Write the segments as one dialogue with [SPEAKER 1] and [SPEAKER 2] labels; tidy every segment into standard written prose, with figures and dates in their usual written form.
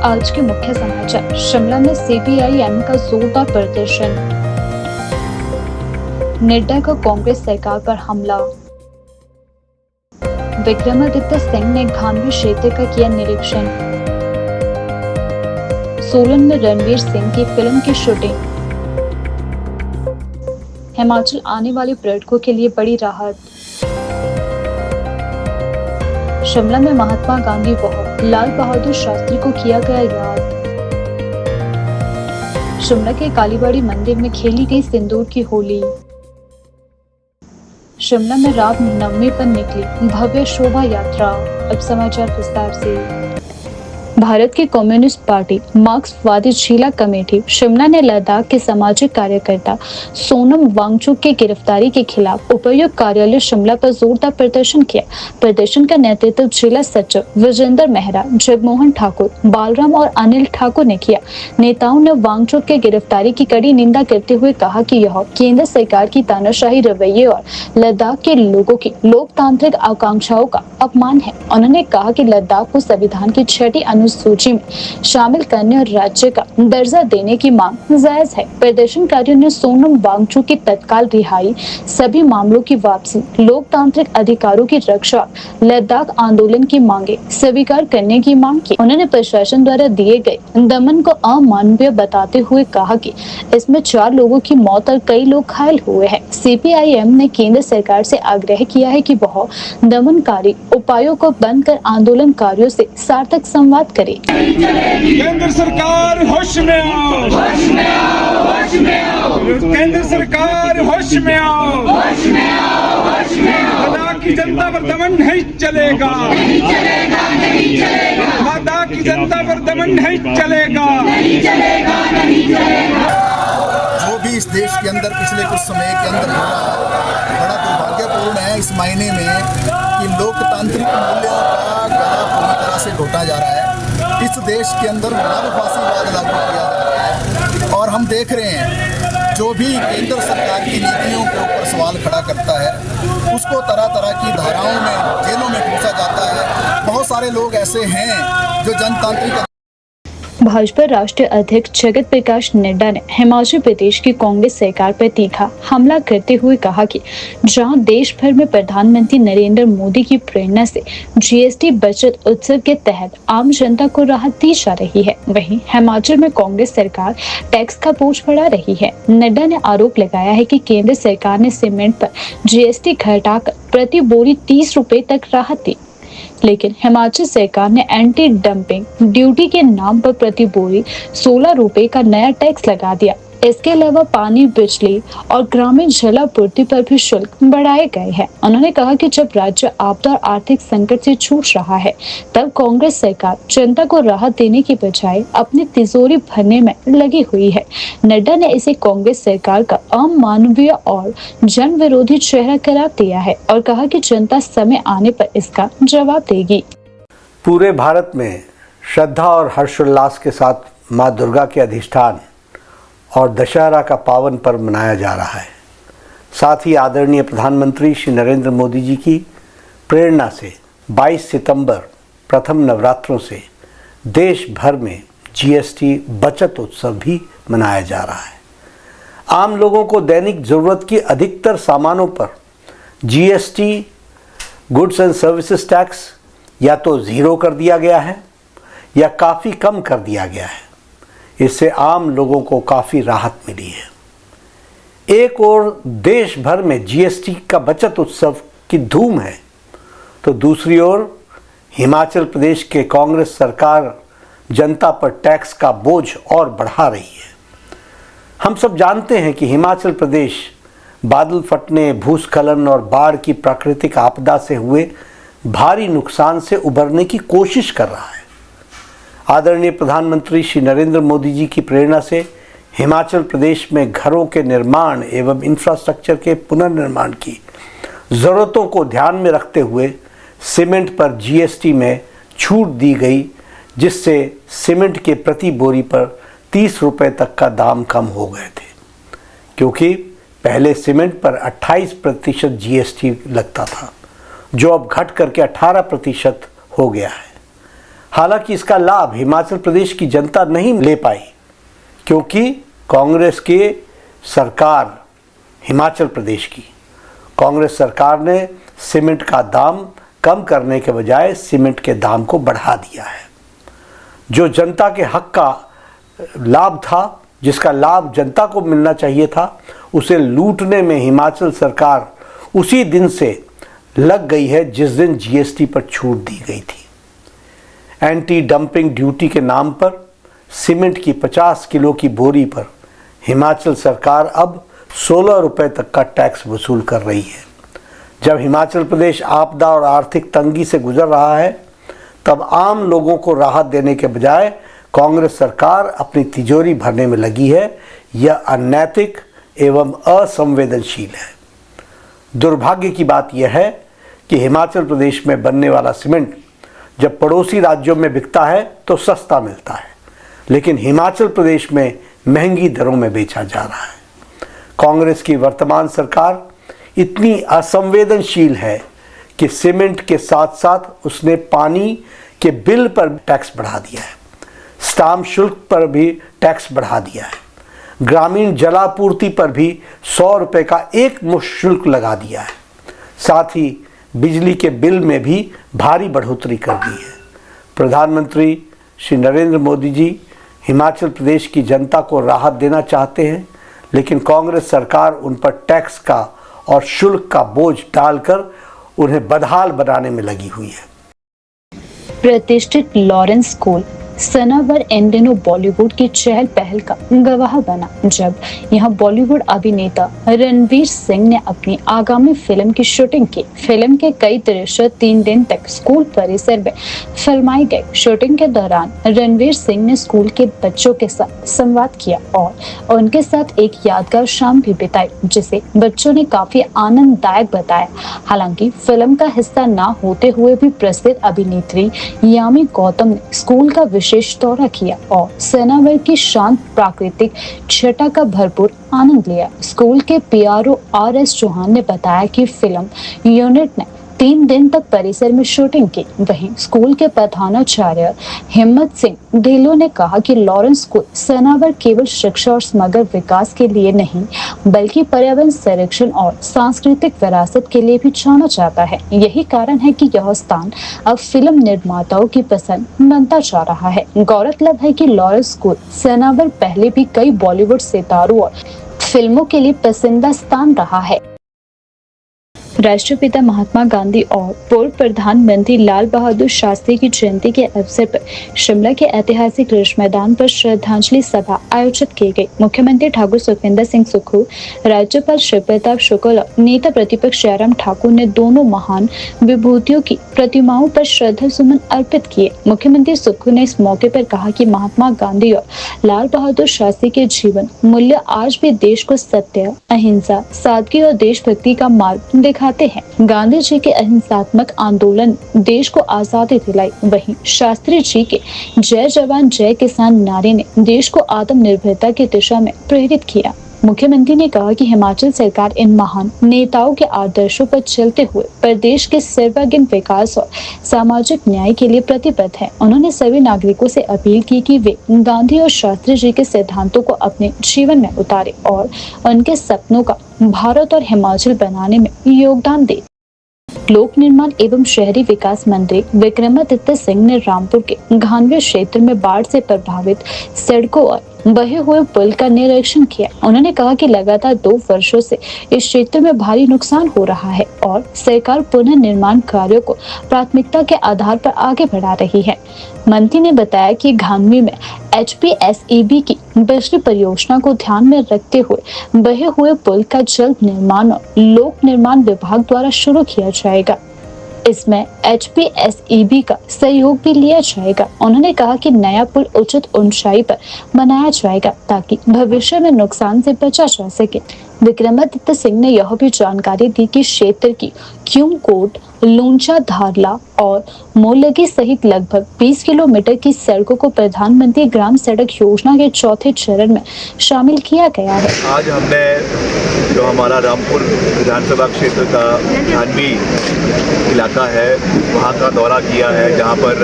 [SPEAKER 1] आज के मुख्य समाचार। शिमला में सीपीआई-एम का जोरदार प्रदर्शन। नड्डा का कांग्रेस सरकार पर हमला। विक्रमादित्य सिंह ने घानवी क्षेत्र का किया निरीक्षण। सोलन में रणवीर सिंह की फिल्म की शूटिंग। हिमाचल आने वाले पर्यटकों के लिए बड़ी राहत। शिमला में महात्मा गांधी व लाल बहादुर शास्त्री को किया गया याद। शिमला के कालीबाड़ी मंदिर में खेली गई सिंदूर की होली। शिमला में राम नवमी पर निकली भव्य शोभा यात्रा। अब समाचार विस्तार से। भारत की कम्युनिस्ट पार्टी मार्क्सवादी जिला कमेटी शिमला ने लद्दाख के सामाजिक कार्यकर्ता सोनम वांगचुक की गिरफ्तारी के खिलाफ उपायुक्त कार्यालय शिमला पर जोरदार प्रदर्शन किया। प्रदर्शन का नेतृत्व जिला सचिव विजेंद्र मेहरा, जगमोहन ठाकुर, बालराम और अनिल ठाकुर ने किया। नेताओं ने वांगचुक के गिरफ्तारी की कड़ी निंदा करते हुए कहा कि यह केंद्र सरकार की तानाशाही रवैये और लद्दाख के लोगों की लोकतांत्रिक आकांक्षाओं का अपमान है। उन्होंने कहा कि लद्दाख को संविधान की 6ठी अनुसूची में शामिल करने और राज्य का दर्जा देने की मांग जायज है। प्रदर्शनकारियों ने सोनम वांगचुक की तत्काल रिहाई, सभी मामलों की वापसी, लोकतांत्रिक अधिकारों की रक्षा, लद्दाख आंदोलन की मांगे स्वीकार करने की मांग की। उन्होंने प्रशासन द्वारा दिए गए दमन को अमानवीय बताते हुए कहा कि इसमें 4 लोगों की मौत और कई लोग घायल हुए हैं। सीपीआई-एम ने केंद्र सरकार से आग्रह किया है कि वह दमनकारी उपायों को बंद कर आंदोलनकारियों से सार्थक संवाद करे।
[SPEAKER 2] केंद्र सरकार होश में आओ, होश में आओ, होश में आओ। केंद्र सरकार होश में आओ, होश में आओ, होश में आओ। लद्दाख की जनता पर दमन नहीं चलेगा, नहीं चलेगा, नहीं चलेगा। लद्दाख की जनता पर दमन नहीं चलेगा, नहीं चलेगा, नहीं चलेगा।
[SPEAKER 3] जो भी इस देश के अंदर पिछले कुछ समय के अंदर हो रहा है, बड़ा दुर्भाग्यपूर्ण है इस मायने में कि लोकतांत्रिक मूल्यों का गला पूरी तरह से घोटा जा रहा है। इस देश के अंदर नरफासीवाद लागू किया जा रहा है और हम देख रहे हैं जो भी केंद्र सरकार की नीतियों के ऊपर सवाल खड़ा करता है उसको तरह तरह की धाराओं में जेलों में ठूसा जाता है। बहुत सारे लोग ऐसे हैं जो जनतांत्रिक।
[SPEAKER 1] भाजपा राष्ट्रीय अध्यक्ष जगत प्रकाश नड्डा ने हिमाचल प्रदेश की कांग्रेस सरकार पर तीखा हमला करते हुए कहा कि जहां देश भर में प्रधानमंत्री नरेंद्र मोदी की प्रेरणा से जीएसटी बचत उत्सव के तहत आम जनता को राहत दी जा रही है, वहीं हिमाचल में कांग्रेस सरकार टैक्स का बोझ बढ़ा रही है। नड्डा ने आरोप लगाया है कि केंद्र सरकार ने सीमेंट पर जीएसटी घटाकर प्रति बोरी 30 रुपए तक राहत दी, लेकिन हिमाचल सरकार ने एंटी डंपिंग ड्यूटी के नाम पर प्रति बोरी 16 रुपए का नया टैक्स लगा दिया। इसके अलावा पानी, बिजली और ग्रामीण जलापूर्ति पर भी शुल्क बढ़ाए गए हैं। उन्होंने कहा कि जब राज्य आपदा और आर्थिक संकट से जूझ रहा है तब कांग्रेस सरकार जनता को राहत देने की बजाय अपनी तिजोरी भरने में लगी हुई है। नड्डा ने इसे कांग्रेस सरकार का अमानवीय और जन विरोधी चेहरा करार दिया है और कहा कि जनता समय आने पर इसका जवाब देगी।
[SPEAKER 4] पूरे भारत में श्रद्धा और हर्षोल्लास के साथ माँ दुर्गा के अधिष्ठान और दशहरा का पावन पर्व मनाया जा रहा है। साथ ही आदरणीय प्रधानमंत्री श्री नरेंद्र मोदी जी की प्रेरणा से 22 सितंबर प्रथम नवरात्रों से देश भर में जीएसटी बचत उत्सव भी मनाया जा रहा है। आम लोगों को दैनिक ज़रूरत की अधिकतर सामानों पर GST goods and services tax या तो ज़ीरो कर दिया गया है या काफ़ी कम कर दिया गया है। इससे आम लोगों को काफ़ी राहत मिली है। एक और देश भर में जीएसटी का बचत उत्सव की धूम है, तो दूसरी ओर हिमाचल प्रदेश के कांग्रेस सरकार जनता पर टैक्स का बोझ और बढ़ा रही है। हम सब जानते हैं कि हिमाचल प्रदेश बादल फटने, भूस्खलन और बाढ़ की प्राकृतिक आपदा से हुए भारी नुकसान से उबरने की कोशिश कर रहा है। आदरणीय प्रधानमंत्री श्री नरेंद्र मोदी जी की प्रेरणा से हिमाचल प्रदेश में घरों के निर्माण एवं इंफ्रास्ट्रक्चर के पुनर्निर्माण की ज़रूरतों को ध्यान में रखते हुए सीमेंट पर जीएसटी में छूट दी गई, जिससे सीमेंट के प्रति बोरी पर 30 रुपए तक का दाम कम हो गए थे, क्योंकि पहले सीमेंट पर 28% जीएसटी लगता था, जो अब घट करके 18% हो गया है। हालांकि इसका लाभ हिमाचल प्रदेश की जनता नहीं ले पाई, क्योंकि कांग्रेस की सरकार, हिमाचल प्रदेश की कांग्रेस सरकार ने सीमेंट का दाम कम करने के बजाय सीमेंट के दाम को बढ़ा दिया है। जो जनता के हक का लाभ था, जिसका लाभ जनता को मिलना चाहिए था, उसे लूटने में हिमाचल सरकार उसी दिन से लग गई है जिस दिन जीएसटी पर छूट दी गई थी। एंटी डंपिंग ड्यूटी के नाम पर सीमेंट की 50 किलो की बोरी पर हिमाचल सरकार अब 16 रुपए तक का टैक्स वसूल कर रही है। जब हिमाचल प्रदेश आपदा और आर्थिक तंगी से गुजर रहा है, तब आम लोगों को राहत देने के बजाय कांग्रेस सरकार अपनी तिजोरी भरने में लगी है। यह अनैतिक एवं असंवेदनशील है। दुर्भाग्य की बात यह है कि हिमाचल प्रदेश में बनने वाला सीमेंट जब पड़ोसी राज्यों में बिकता है तो सस्ता मिलता है, लेकिन हिमाचल प्रदेश में महंगी दरों में बेचा जा रहा है। कांग्रेस की वर्तमान सरकार इतनी असंवेदनशील है कि सीमेंट के साथ साथ उसने पानी के बिल पर टैक्स बढ़ा दिया है, स्टाम्प शुल्क पर भी टैक्स बढ़ा दिया है, ग्रामीण जलापूर्ति पर भी 100 रुपए का एक मुश्त शुल्क लगा दिया है, साथ ही बिजली के बिल में भी भारी बढ़ोतरी कर दी है। प्रधानमंत्री श्री नरेंद्र मोदी जी हिमाचल प्रदेश की जनता को राहत देना चाहते हैं, लेकिन कांग्रेस सरकार उन पर टैक्स का और शुल्क का बोझ डालकर उन्हें बदहाल बनाने में लगी हुई है।
[SPEAKER 1] प्रतिष्ठित लॉरेंस स्कूल सनावर इन दिनों बॉलीवुड की चहल पहल का गवाह बना, जब यहां बॉलीवुड अभिनेता रणवीर सिंह ने अपनी आगामी फिल्म की शूटिंग की। फिल्म के कई दृश्य 3 दिन तक स्कूल परिसर में फिल्माए गए। शूटिंग के दौरान रणवीर सिंह ने स्कूल के बच्चों के साथ संवाद किया और उनके साथ एक यादगार शाम भी बिताई, जिसे बच्चों ने काफी आनंददायक बताया। हालांकि फिल्म का हिस्सा न होते हुए भी प्रसिद्ध अभिनेत्री यामी गौतम ने स्कूल का विशेष दौरा किया और सनावर की शांत प्राकृतिक छटा का भरपूर आनंद लिया। स्कूल के पीआरओ आर.एस. चौहान ने बताया कि फिल्म यूनिट ने 3 दिन तक परिसर में शूटिंग की। वहीं स्कूल के प्रधानाचार्य हिम्मत सिंह ढिल्लों ने कहा कि लॉरेंस स्कूल सनावर केवल शिक्षा और समग्र विकास के लिए नहीं, बल्कि पर्यावरण संरक्षण और सांस्कृतिक विरासत के लिए भी जाना जाता है। यही कारण है कि यह स्थान अब फिल्म निर्माताओं की पसंद बनता जा रहा है। गौरतलब है कि लॉरेंस स्कूल सनावर पहले भी कई बॉलीवुड सितारों और फिल्मों के लिए पसंदीदा स्थान रहा है। राष्ट्रपिता महात्मा गांधी और पूर्व प्रधानमंत्री लाल बहादुर शास्त्री की जयंती के अवसर पर शिमला के ऐतिहासिक रिज मैदान पर श्रद्धांजलि सभा आयोजित की गई। मुख्यमंत्री ठाकुर सुखविंदर सिंह सुक्खू, राज्यपाल शिव प्रताप शुक्ल और नेता प्रतिपक्ष जयराम ठाकुर ने दोनों महान विभूतियों की प्रतिमाओं पर श्रद्धा सुमन अर्पित किए। मुख्यमंत्री सुक्खू ने इस मौके पर कहा कि महात्मा गांधी और लाल बहादुर शास्त्री के जीवन मूल्य आज भी देश को सत्य, अहिंसा, सादगी और देशभक्ति का मार्ग दिखाते हैं। गांधी जी के अहिंसात्मक आंदोलन देश को आजादी दिलाई, वहीं शास्त्री जी के जय जवान जय किसान नारे ने देश को आत्मनिर्भरता की दिशा में प्रेरित किया। मुख्यमंत्री ने कहा कि हिमाचल सरकार इन महान नेताओं के आदर्शों पर चलते हुए प्रदेश के सर्वांगीण विकास और सामाजिक न्याय के लिए प्रतिबद्ध है। उन्होंने सभी नागरिकों से अपील की कि वे गांधी और शास्त्री जी के सिद्धांतों को अपने जीवन में उतारे और उनके सपनों का भारत और हिमाचल बनाने में योगदान दें। लोक निर्माण एवं शहरी विकास मंत्री विक्रमादित्य सिंह ने रामपुर के घानवी क्षेत्र में बाढ़ से प्रभावित सड़कों और बहे हुए पुल का निरीक्षण किया। उन्होंने कहा कि लगातार 2 वर्षों से इस क्षेत्र में भारी नुकसान हो रहा है और सरकार पुनः निर्माण कार्यों को प्राथमिकता के आधार पर आगे बढ़ा रही है। मंत्री ने बताया कि घानवी में HPSEB की बिजली परियोजना को ध्यान में रखते हुए बहे हुए पुल का जल्द निर्माण और लोक निर्माण विभाग द्वारा शुरू किया जाएगा। इसमें HPSEB का सहयोग भी लिया जाएगा। उन्होंने कहा कि नया पुल उचित ऊंचाई पर बनाया जाएगा ताकि भविष्य में नुकसान से बचा जा सके। विक्रमादित्य सिंह ने यह भी जानकारी दी कि क्षेत्र की क्यूमकोट, लूंचा, धारला और मोलगी सहित लगभग 20 किलोमीटर की सड़कों को प्रधानमंत्री ग्राम सड़क योजना के चौथे चरण में शामिल किया गया है।
[SPEAKER 5] आज हमने जो हमारा रामपुर विधानसभा क्षेत्र का धानवी इलाका है वहाँ का दौरा किया है, जहाँ पर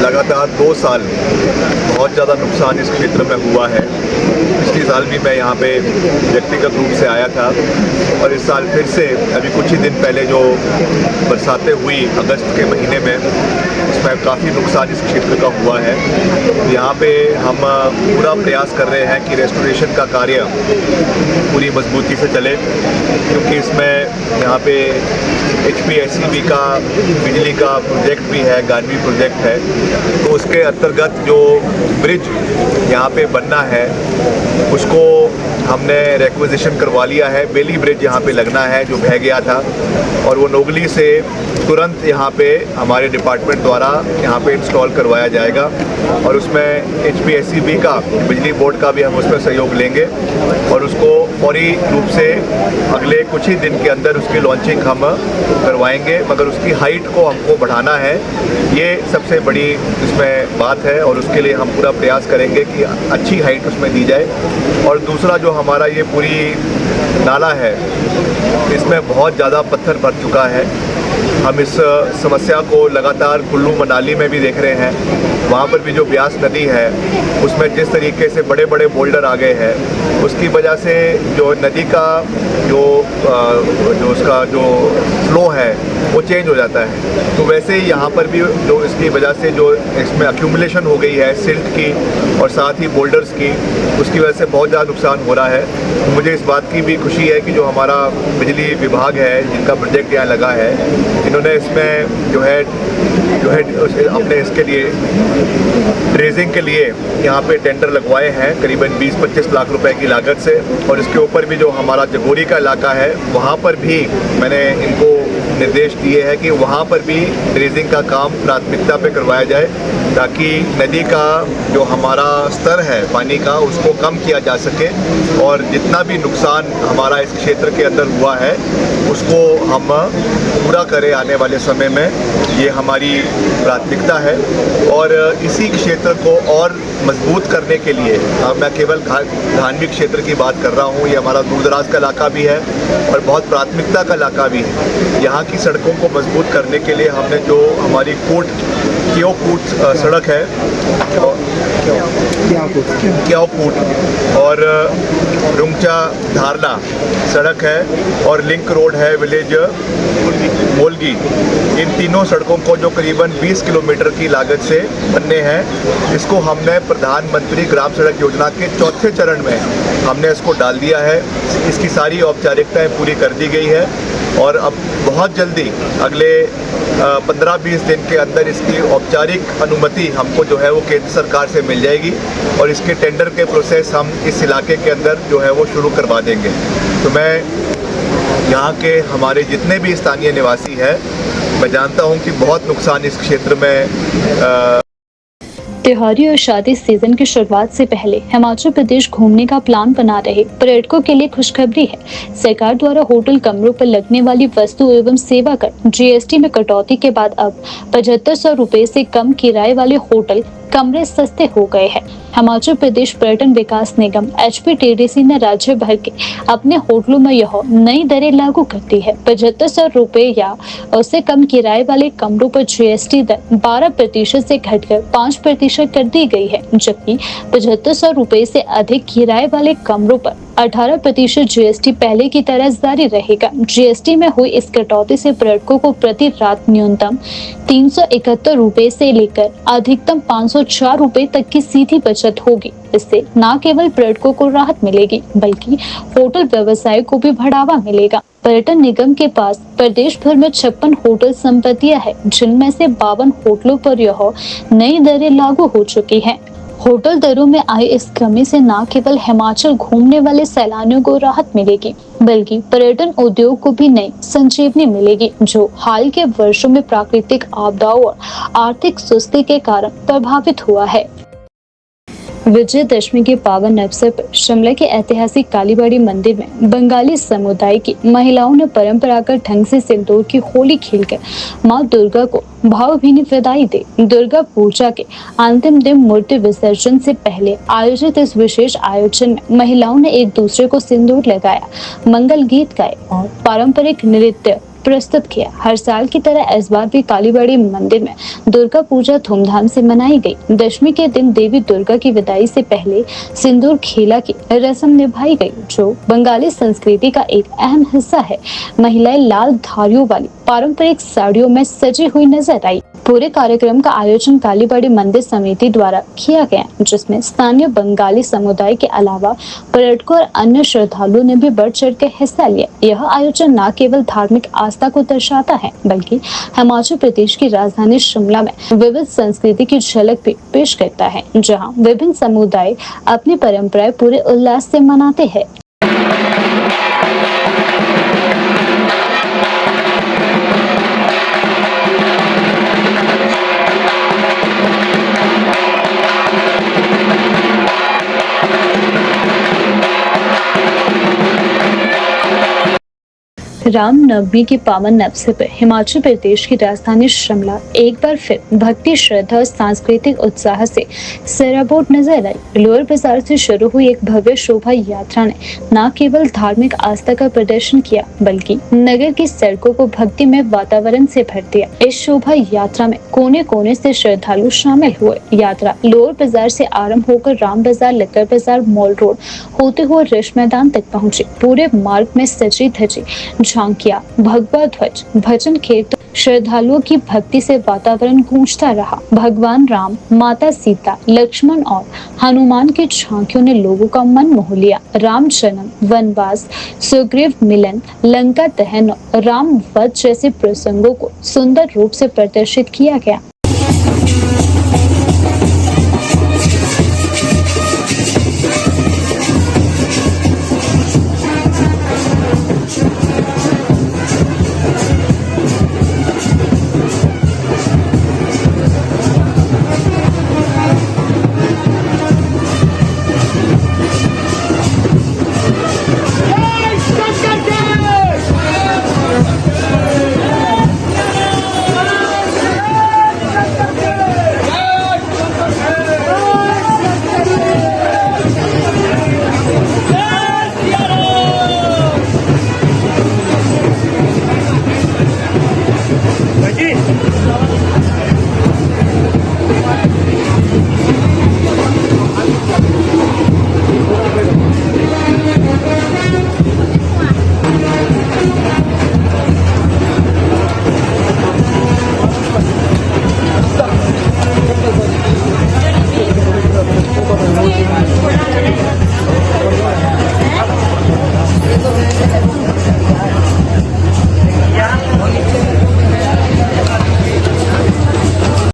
[SPEAKER 5] लगातार 2 साल बहुत ज़्यादा नुकसान इस क्षेत्र में हुआ है। पिछले साल भी मैं यहाँ पे व्यक्तिगत रूप से आया था और इस साल फिर से अभी कुछ ही दिन पहले जो बरसातें हुई अगस्त के महीने में, उसमें काफ़ी नुकसान इस क्षेत्र का हुआ है। यहाँ पे हम पूरा प्रयास कर रहे हैं कि रेस्टोरेशन का कार्य पूरी मजबूती से चले, क्योंकि इसमें यहाँ पे HPSCB का बिजली का प्रोजेक्ट भी है, गानवी प्रोजेक्ट है, तो उसके अंतर्गत जो ब्रिज यहाँ पे बनना है उसको हमने रिक्वेजिशन करवा लिया है। बेली ब्रिज यहाँ पे लगना है जो बह गया था, और वो नोगली से तुरंत यहाँ पे हमारे डिपार्टमेंट द्वारा यहाँ पे इंस्टॉल करवाया जाएगा, और उसमें HPSCB का बिजली बोर्ड का भी हम उसमें सहयोग लेंगे और उसको फौरी रूप से अगले कुछ ही दिन के अंदर उसकी लॉन्चिंग हम करवाएंगे। मगर उसकी हाइट को हमको बढ़ाना है, ये सबसे बड़ी इसमें बात है, और उसके लिए हम पूरा प्रयास करेंगे कि अच्छी हाइट उसमें दी जाए। और दूसरा जो हमारा ये पूरी नाला है इसमें बहुत ज़्यादा पत्थर भर चुका है। हम इस समस्या को लगातार कुल्लू मनाली में भी देख रहे हैं, वहाँ पर भी जो ब्यास नदी है उसमें जिस तरीके से बड़े बड़े बोल्डर आ गए हैं, उसकी वजह से जो नदी का जो उसका जो फ्लो है वो चेंज हो जाता है। तो वैसे ही यहाँ पर भी जो इसकी वजह से जो इसमें अक्यूमुलेशन हो गई है सिल्ट की और साथ ही बोल्डर्स की, उसकी वजह से बहुत ज़्यादा नुकसान हो रहा है। तो मुझे इस बात की भी खुशी है कि जो हमारा बिजली विभाग है जिनका प्रोजेक्ट यहाँ लगा है, इन्होंने इसमें जो है अपने इसके लिए ड्रेजिंग के लिए यहाँ पे टेंडर लगवाए हैं करीबन 20-25 लाख रुपए की लागत से। और इसके ऊपर भी जो हमारा जगोरी का इलाका है वहाँ पर भी मैंने इनको निर्देश दिए हैं कि वहाँ पर भी ड्रेजिंग का काम प्राथमिकता पे करवाया जाए, ताकि नदी का जो हमारा स्तर है पानी का उसको कम किया जा सके, और जितना भी नुकसान हमारा इस क्षेत्र के अंदर हुआ है उसको हम पूरा करें आने वाले समय में। ये हमारी प्राथमिकता है, और इसी क्षेत्र को और मजबूत करने के लिए मैं केवल धानवी क्षेत्र की बात कर रहा हूँ, ये हमारा दूर दराज का इलाका भी है और बहुत प्राथमिकता का इलाका भी है। यहाँ की सड़कों को मजबूत करने के लिए हमने जो हमारी क्योंकूट सड़क है, क्योंकूट और रुंगचा धारला सड़क है, और लिंक रोड है विलेज मोलगी, इन तीनों सड़कों को जो करीबन 20 किलोमीटर की लागत से बनने हैं, इसको हमने प्रधानमंत्री ग्राम सड़क योजना के चौथे चरण में हमने इसको डाल दिया है। इसकी सारी औपचारिकताएं पूरी कर दी गई है, और अब बहुत जल्दी अगले 15-20 दिन के अंदर इसकी औपचारिक अनुमति हमको जो है वो केंद्र सरकार से मिल जाएगी, और इसके टेंडर के प्रोसेस हम इस इलाके के अंदर जो है वो शुरू करवा देंगे। तो मैं यहाँ के हमारे जितने भी स्थानीय निवासी हैं, मैं जानता हूँ कि बहुत नुकसान इस क्षेत्र में
[SPEAKER 1] त्योहारी और शादी सीजन की शुरुआत से पहले हिमाचल प्रदेश घूमने का प्लान बना रहे पर्यटकों के लिए खुशखबरी है। सरकार द्वारा होटल कमरों पर लगने वाली वस्तु एवं सेवा कर GST में कटौती के बाद अब 7500 रुपए से कम किराए वाले होटल कमरे सस्ते हो गए हैं। हिमाचल प्रदेश पर्यटन विकास निगम HPTDC ने राज्य भर के अपने होटलों में यह नई दरें लागू कर दी है। 7500 रुपए या उससे कम किराए वाले कमरों पर GST दर 12% से घटकर 5% कर दी गई है, जबकि 7500 रुपए से अधिक किराए वाले कमरों पर 18% GST पहले की तरह जारी रहेगा। GST में हुई इस कटौती से पर्यटकों को प्रति रात न्यूनतम 371 रुपए से लेकर अधिकतम 504 रुपए तक की सीधी बचत होगी। इससे न केवल पर्यटकों को राहत मिलेगी बल्कि होटल व्यवसाय को भी बढ़ावा मिलेगा। पर्यटन निगम के पास प्रदेश भर में 56 होटल संपत्तियां हैं, जिनमें से 52 होटलों पर यह नई दरें लागू हो चुकी हैं। होटल दरों में आई इस कमी से न केवल हिमाचल घूमने वाले सैलानियों को राहत मिलेगी बल्कि पर्यटन उद्योग को भी नई संजीवनी मिलेगी, जो हाल के वर्षों में प्राकृतिक आपदाओं और आर्थिक सुस्ती के कारण प्रभावित हुआ है। विजयदशमी के पावन अवसर पर शिमला के ऐतिहासिक कालीबाड़ी मंदिर में बंगाली समुदाय की महिलाओं ने परंपरागत ढंग से सिंदूर की होली खेलकर मां दुर्गा को भावभीनी विदाई दी। दुर्गा पूजा के अंतिम दिन मूर्ति विसर्जन से पहले आयोजित इस विशेष आयोजन में महिलाओं ने एक दूसरे को सिंदूर लगाया, मंगल गीत गाए और पारंपरिक नृत्य प्रस्तुत किया। हर साल की तरह इस बार भी कालीबाड़ी मंदिर में दुर्गा पूजा धूमधाम से मनाई गई। दशमी के दिन देवी दुर्गा की विदाई से पहले सिंदूर खेला की रस्म निभाई गई, जो बंगाली संस्कृति का एक अहम हिस्सा है। महिलाएं लाल धारियों वाली पारंपरिक साड़ियों में सजी हुई नजर आई। पूरे कार्यक्रम का आयोजन कालीबाड़ी मंदिर समिति द्वारा किया गया, जिसमें स्थानीय बंगाली समुदाय के अलावा पर्यटकों और अन्य श्रद्धालुओं ने भी बढ़ चढ़ कर हिस्सा लिया। यह आयोजन न केवल धार्मिक आस्था को दर्शाता है, बल्कि हिमाचल प्रदेश की राजधानी शिमला में विविध संस्कृति की झलक भी पेश करता है, जहां विभिन्न समुदाय अपनी परंपराएं पूरे उल्लास से मनाते हैं। रामनवमी के पावन अवसर पर हिमाचल प्रदेश की राजधानी शिमला एक बार फिर भक्ति, श्रद्धा और सांस्कृतिक उत्साह से सराबोर नजर आई। लोअर बाजार से शुरू हुई एक भव्य शोभा यात्रा ने न केवल धार्मिक आस्था का प्रदर्शन किया, बल्कि नगर की सड़कों को भक्तिमय वातावरण से भर दिया। इस शोभा यात्रा में कोने कोने से श्रद्धालु शामिल हुए। यात्रा लोअर बाजार से आरंभ होकर राम बाजार, लक्कर बाजार, मॉल रोड होते हुए रिश मैदान तक पहुंची। पूरे मार्ग में सजी धजी झांकियां, भगवा ध्वज, भजन कीर्तन, श्रद्धालुओं की भक्ति से वातावरण गूंजता रहा। भगवान राम, माता सीता, लक्ष्मण और हनुमान की झांकियों ने लोगों का मन मोह लिया। राम जन्म, वनवास, सुग्रीव मिलन, लंका दहन और राम वध जैसे प्रसंगों को सुंदर रूप से प्रदर्शित किया गया।